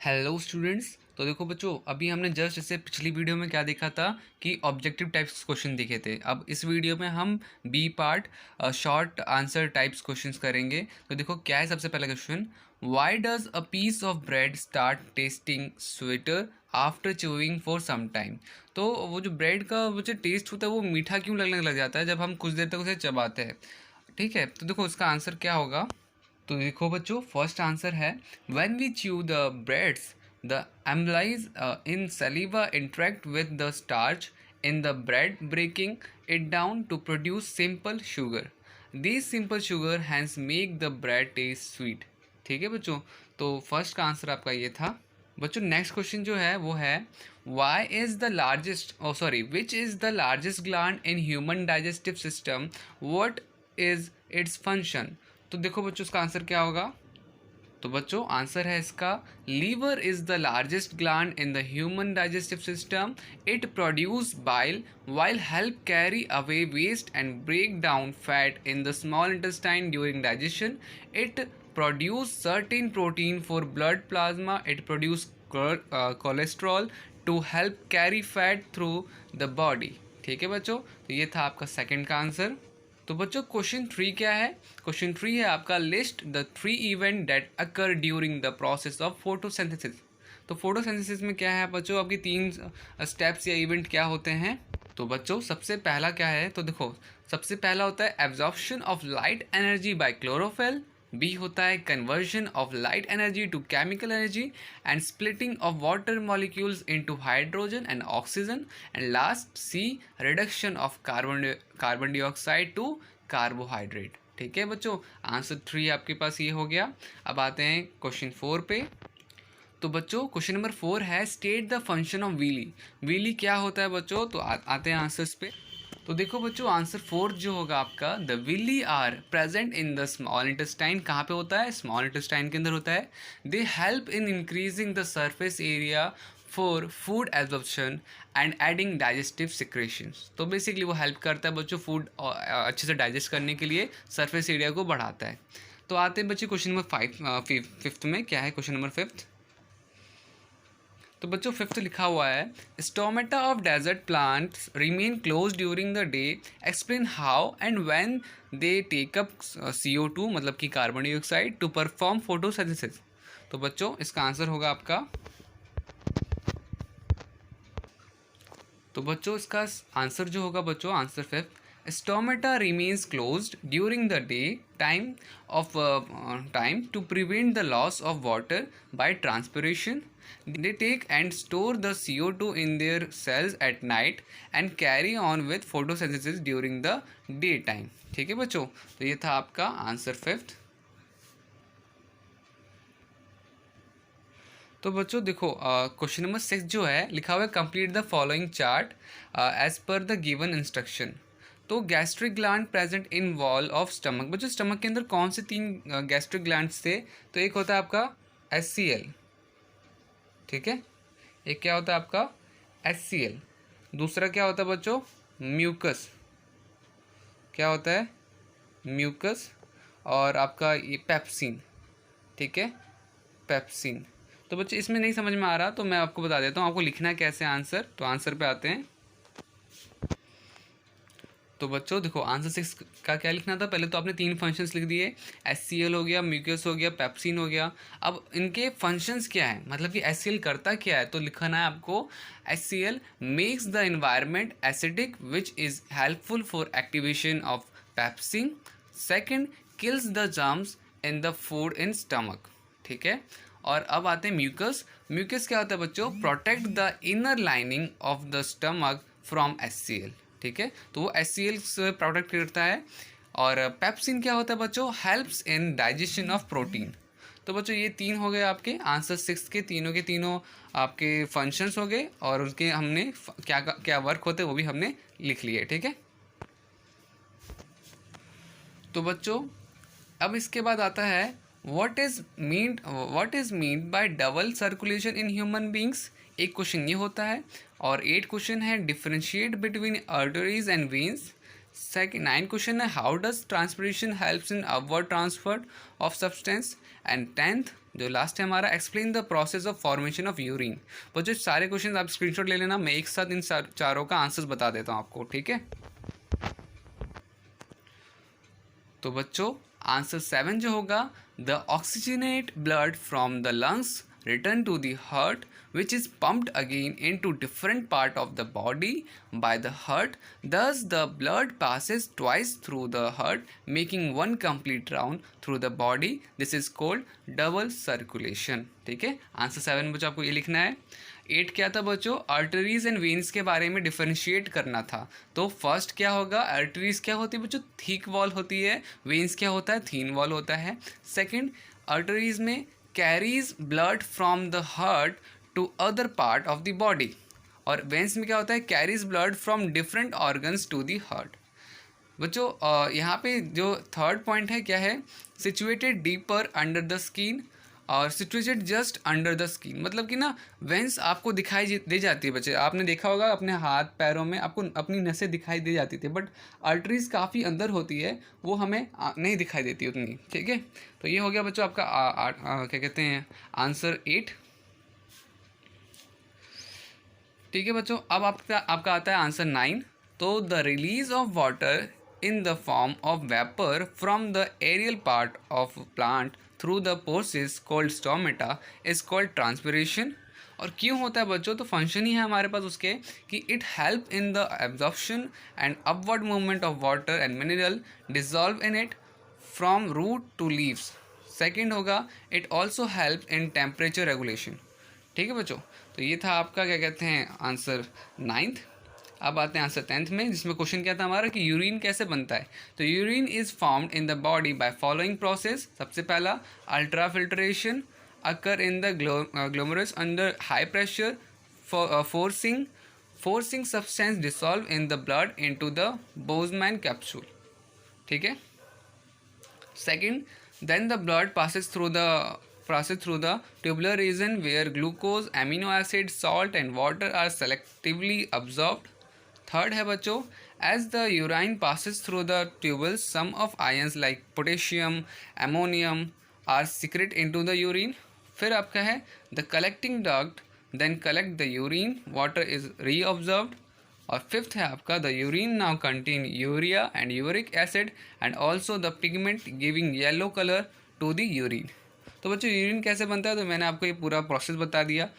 Hello students. तो देखो बच्चों, अभी हमने जस्ट इससे पिछली वीडियो में क्या देखा था कि ऑब्जेक्टिव टाइप्स क्वेश्चन देखे थे। अब इस वीडियो में हम B part short answer types questions करेंगे। तो देखो क्या है सबसे पहला question, why does a piece of bread start tasting sweeter after chewing for some time. तो वो जो ब्रेड का वो जो टेस्ट होता है वो मीठा क्यों लगने लग जाता है जब हम कुछ देर तक उसे चबाते हैं। ठीक है, तो देखो इसका आंसर क्या होगा। तो देखो बच्चों, फर्स्ट आंसर है when we chew the breads the amylase in saliva interact with the starch in the bread, breaking it down to produce simple sugar. These simple sugar hence make the bread taste sweet. ठीक है बच्चों, तो first का answer आपका ये था। बच्चों next question जो है वो है why is the largest which is the largest gland in human digestive system, what is its function। तो देखो बच्चों इसका आंसर क्या होगा। तो बच्चों आंसर है इसका liver is the largest gland in the human digestive system. It produce bile while help carry away waste and break down fat in the small intestine during digestion. It produce certain protein for blood plasma. It produce cholesterol to help carry fat through the body। ठीक है बच्चों, तो ये था आपका second का answer. तो बच्चों क्वेश्चन 3 क्या है। क्वेश्चन 3 है आपका list the 3 event that occur during the process of photosynthesis. तो फोटोसिंथेसिस में क्या है बच्चों, आपकी 3 स्टेप्स या इवेंट क्या होते हैं। तो बच्चों सबसे पहला क्या है, तो देखो सबसे पहला होता है absorption of light energy by chlorophyll. B होता है conversion of light energy to chemical energy and splitting of water molecules into hydrogen and oxygen. And last C reduction of carbon dioxide to carbohydrate. ठीक है बच्चों, answer 3 आपके पास ये हो गया। अब आते हैं क्वेश्चन 4 पे। तो बच्चों क्वेश्चन नंबर 4 है state the function of wheelie. Wheelie क्या होता है बच्चों, तो आते हैं आंसर्स पे। तो देखो बच्चों आंसर 4 जो होगा आपका the villi are present in the small intestine. कहाँ पे होता है, स्मॉल इंटेस्टाइन के अंदर होता है। They help in increasing the surface area for food absorption and adding digestive secretions. तो बेसिकली वो हेल्प करता है बच्चों फूड अच्छे से डाइजेस्ट करने के लिए, सरफेस एरिया को बढ़ाता है। तो आते हैं बच्चे क्वेश्चन नंबर 5 में क्या है क्वेश्चन नंबर 5। तो बच्चों 5th लिखा हुआ है stomata of desert plants remain close during the day, explain how and when they take up CO2 मतलब कि carbon dioxide to perform photosynthesis. तो बच्चों इसका आंसर होगा आपका, तो बच्चों इसका आंसर जो होगा बच्चों answer 5 Stomata remains closed during the day time to prevent the loss of water by transpiration. They take and store the CO2 in their cells at night and carry on with photosynthesis during the daytime। ठीक है बच्चों, तो ये था आपका answer 5। तो बच्चों देखो क्वेश्चन नंबर 6 जो है लिखा हुआ है complete the following chart as per the given instruction. तो gastric gland present in wall of stomach. बच्चों स्टमक के अंदर कौन से 3 गैस्ट्रिक ग्लैंड्स थे, तो एक होता है आपका HCl। ठीक है, एक क्या होता है आपका HCl, दूसरा क्या होता है बच्चों म्यूकस। क्या होता है म्यूकस, और आपका ये पेप्सिन। ठीक है पेप्सिन। तो बच्चे इसमें नहीं समझ में आ रहा तो मैं आपको बता देता हूँ आपको लिखना है कैसे आंसर। तो आंसर पे आते हैं। तो बच्चों देखो आंसर 6 का क्या लिखना था, पहले तो आपने 3 फंक्शंस लिख दिए, HCl हो गया, म्यूकस हो गया, पेप्सिन हो गया। अब इनके फंक्शंस क्या है, मतलब कि HCl करता क्या है, तो लिखना है आपको HCl makes the environment acidic which is helpful for activation of pepsin. Second kills the germs in the food in stomach. ठीक है, और अब आते हैं म्यूकस। म्यूकस क्या होता है बच्चों, protect the inner lining of the stomach from HCl। ठीक है, तो वो HCl से प्रोटेक्ट करता है। और पेप्सिन क्या होता है बच्चों, helps in digestion of protein. तो बच्चों ये 3 हो गए आपके आंसर 6 के तीनों आपके फंक्शंस हो गए, और उसके हमने क्या क्या वर्क होते हैं वो भी हमने लिख लिए। ठीक है, तो बच्चों अब इसके बाद आता है what is mean by double circulation in human beings. एक क्वेश्चन ये होता है, और 8 क्वेश्चन है differentiate between arteries and veins. 9 question है how does transpiration helps in upward transfer of substance. And 10th जो लास्ट है हमारा, explain the process of formation of urine. बच्चों सारे क्वेश्चन आप स्क्रीनशॉट ले लेना, मैं एक साथ इन चारों का आंसर्स बता देता हूँ आपको, ठीक है। तो बच्चों आंसर 7 जो होगा, the oxygenate blood from the lungs return to the heart which is pumped again into different part of the body by the heart, thus the blood passes twice through the heart making one complete round through the body, this is called double circulation। ठीक है, answer 7 बच्चों आपको ये लिखना है। 8 क्या था बच्चों, आर्टरीज एंड वेन्स के बारे में डिफरेंशिएट करना था। तो फर्स्ट क्या होगा, आर्टरीज क्या होती है बच्चों, थिक वॉल होती है, वेन्स क्या होता है, थीन वॉल होता है। सेकंड, आर्टरीज में carries blood from the heart to other part of the body, और वेन्स में क्या होता है, carries blood from different organs to the heart. बच्चों यहाँ पे जो थर्ड पॉइंट है क्या है, situated deeper under the skin और situated just under the skin, मतलब कि ना वेंस आपको दिखाई दे जाती है बच्चे, आपने देखा होगा अपने हाथ पैरों में आपको अपनी नसें दिखाई दे जाती थी, बट आर्टरीज काफ़ी अंदर होती है, वो हमें नहीं दिखाई देती उतनी। ठीक है, तो ये हो गया बच्चों आपका क्या कहते हैं आंसर 8। ठीक है बच्चों, अब आपका आता है आंसर 9। तो the release of water in the form of vapor from the aerial part of plant through the pores called stomata is called transpiration। और क्यों होता है बच्चों, तो फंक्शन ही है हमारे पास उसके कि it help in the absorption and upward movement of water and mineral dissolve in it from root to leaves. Second होगा, it also help in temperature regulation. ठीक है बच्चों, तो ये था आपका क्या कहते हैं आंसर 9th। अब आते हैं आंसर 10th में, जिसमें क्वेश्चन क्या था हमारा कि यूरिन कैसे बनता है। तो urine is formed in the body by following process. सबसे पहला, ultra filtration occur in the glomerulus under high pressure, forcing substance dissolve in the blood into the Boseman capsule. ठीक है। Second, then the blood passes through the tubular region where glucose, amino acid, salt and water are selectively absorbed। Third है बच्चों, as the urine passes through the tubules some of ions like potassium, ammonium are secreted into the urine। फिर आपका है the collecting duct then collect the urine, water is reabsorbed। और fifth है आपका the urine now contain urea and uric acid and also the pigment giving yellow colour to the urine. तो बच्चों urine कैसे बनता है, तो मैंने आपको ये पूरा प्रोसेस बता दिया।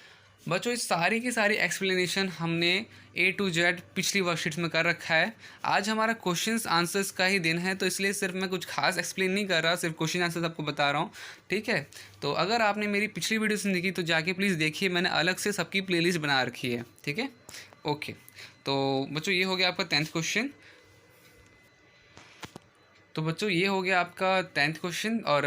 बच्चों इस सारी की सारी एक्सप्लेनेशन हमने A to Z पिछली वर्कशीट्स में कर रखा है। आज हमारा क्वेश्चंस आंसर्स का ही दिन है, तो इसलिए सिर्फ मैं कुछ खास एक्सप्लेन नहीं कर रहा, सिर्फ क्वेश्चन आंसर्स आपको बता रहा हूँ। ठीक है, तो अगर आपने मेरी पिछली वीडियोस नहीं देखी तो जाके प्लीज़ देखिए, मैंने अलग से सबकी प्लेलिस्ट बना रखी है। ठीक है, ओके। तो बच्चों ये हो गया आपका 10th क्वेश्चन। तो बच्चों ये हो गया आपका 10th क्वेश्चन, और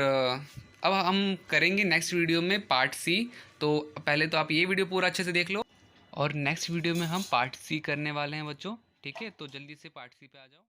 अब हम करेंगे नेक्स्ट वीडियो में पार्ट C। तो पहले तो आप ये वीडियो पूरा अच्छे से देख लो, और नेक्स्ट वीडियो में हम पार्ट C करने वाले हैं बच्चों। ठीक है, तो जल्दी से पार्ट C पे आ जाओ।